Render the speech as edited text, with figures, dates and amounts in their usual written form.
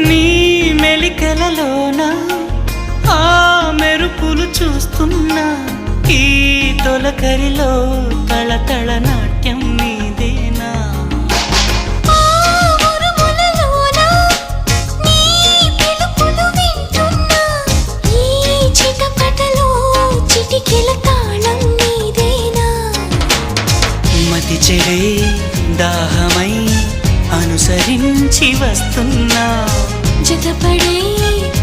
నీ మెలికలలోన ఆ మెరుపులు చూస్తున్నా ఈ తొలకరిలో తళతళ నాట్యం నీదేనా మతి చెడే దాహమై అనుసరించి వస్తున్నా జతపడే